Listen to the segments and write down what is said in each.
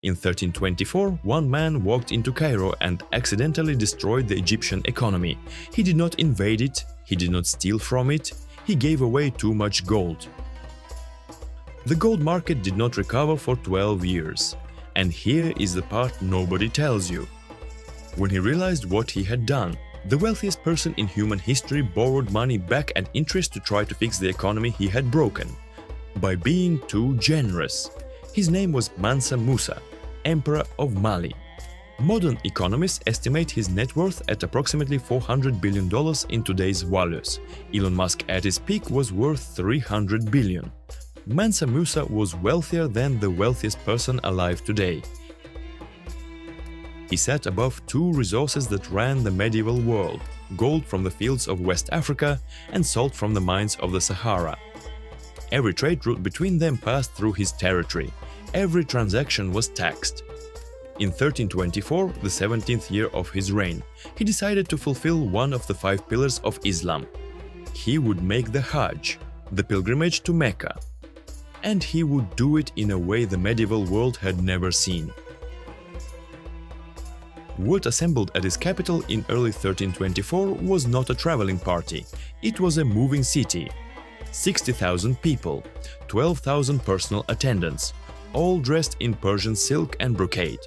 In 1324, one man walked into Cairo and accidentally destroyed the Egyptian economy. He did not invade it, he did not steal from it, he gave away too much gold. The gold market did not recover for 12 years. And here is the part nobody tells you. When he realized what he had done, the wealthiest person in human history borrowed money back at interest to try to fix the economy he had broken. By being too generous. His name was Mansa Musa, Emperor of Mali. Modern economists estimate his net worth at approximately $400 billion in today's values. Elon Musk at his peak was worth $300 billion. Mansa Musa was wealthier than the wealthiest person alive today. He sat above two resources that ran the medieval world: gold from the fields of West Africa and salt from the mines of the Sahara. Every trade route between them passed through his territory. Every transaction was taxed. In 1324, the 17th year of his reign, he decided to fulfill one of the 5 pillars of Islam. He would make the Hajj, the pilgrimage to Mecca. And he would do it in a way the medieval world had never seen. What assembled at his capital in early 1324 was not a traveling party, it was a moving city. 60,000 people, 12,000 personal attendants, all dressed in Persian silk and brocade,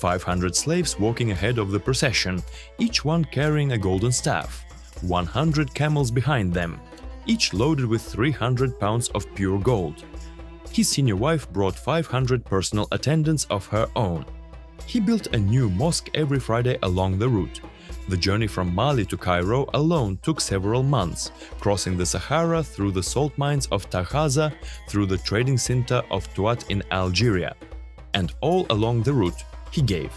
500 slaves walking ahead of the procession, each one carrying a golden staff, 100 camels behind them, each loaded with 300 pounds of pure gold. His senior wife brought 500 personal attendants of her own. He built a new mosque every Friday along the route. The journey from Mali to Cairo alone took several months, crossing the Sahara through the salt mines of Taghaza, through the trading center of Tuat in Algeria. And all along the route, he gave.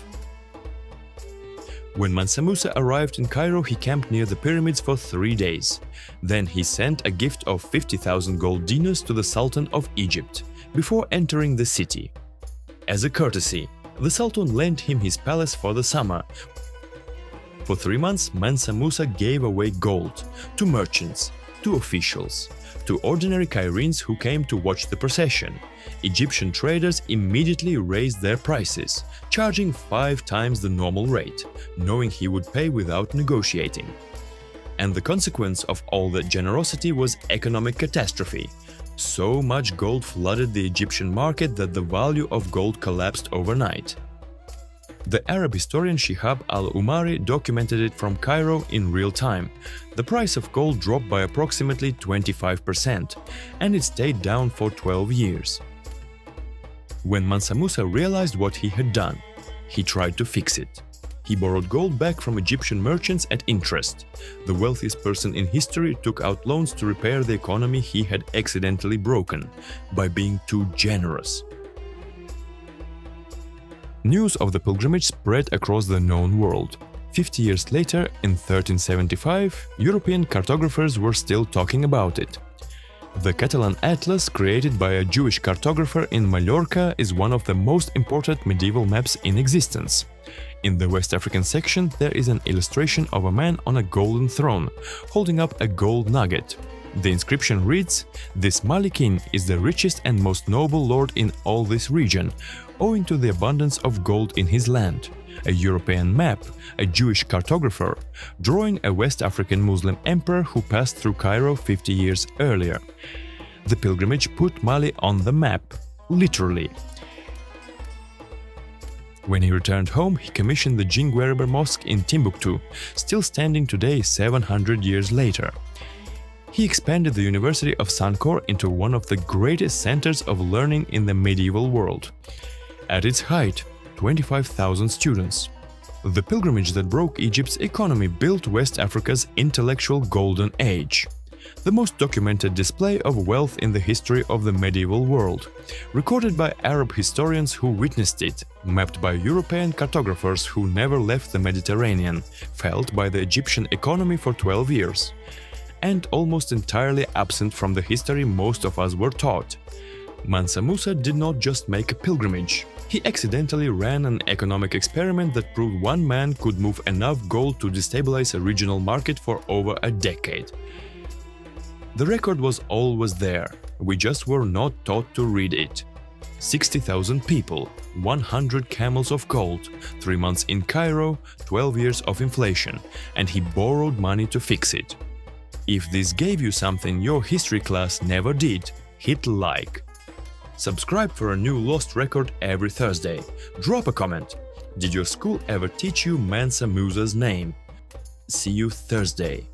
When Mansa Musa arrived in Cairo, he camped near the pyramids for 3 days. Then he sent a gift of 50,000 gold dinars to the Sultan of Egypt, before entering the city. As a courtesy, the Sultan lent him his palace for the summer. For 3 months, Mansa Musa gave away gold to merchants, to officials, to ordinary Cairenes who came to watch the procession. Egyptian traders immediately raised their prices, charging 5 times the normal rate, knowing he would pay without negotiating. And the consequence of all that generosity was economic catastrophe. So much gold flooded the Egyptian market that the value of gold collapsed overnight. The Arab historian Shihab al-Umari documented it from Cairo in real time. The price of gold dropped by approximately 25%, and it stayed down for 12 years. When Mansa Musa realized what he had done, he tried to fix it. He borrowed gold back from Egyptian merchants at interest. The wealthiest person in history took out loans to repair the economy he had accidentally broken by being too generous. News of the pilgrimage spread across the known world. 50 years later, in 1375, European cartographers were still talking about it. The Catalan Atlas, created by a Jewish cartographer in Mallorca, is one of the most important medieval maps in existence. In the West African section, there is an illustration of a man on a golden throne, holding up a gold nugget. The inscription reads, "This Mali king is the richest and most noble lord in all this region, owing to the abundance of gold in his land." A European map, a Jewish cartographer, drawing a West African Muslim emperor who passed through Cairo 50 years earlier. The pilgrimage put Mali on the map, literally. When he returned home, he commissioned the Jinguereber Mosque in Timbuktu, still standing today 700 years later. He expanded the University of Sankore into one of the greatest centers of learning in the medieval world. At its height, 25,000 students. The pilgrimage that broke Egypt's economy built West Africa's intellectual golden age. The most documented display of wealth in the history of the medieval world, recorded by Arab historians who witnessed it, mapped by European cartographers who never left the Mediterranean, felt by the Egyptian economy for 12 years, and almost entirely absent from the history most of us were taught. Mansa Musa did not just make a pilgrimage. He accidentally ran an economic experiment that proved one man could move enough gold to destabilize a regional market for over a decade. The record was always there, we just were not taught to read it. 60,000 people, 100 camels of gold, 3 months in Cairo, 12 years of inflation, and he borrowed money to fix it. If this gave you something your history class never did, hit like. Subscribe for a new lost record every Thursday. Drop a comment. Did your school ever teach you Mansa Musa's name? See you Thursday.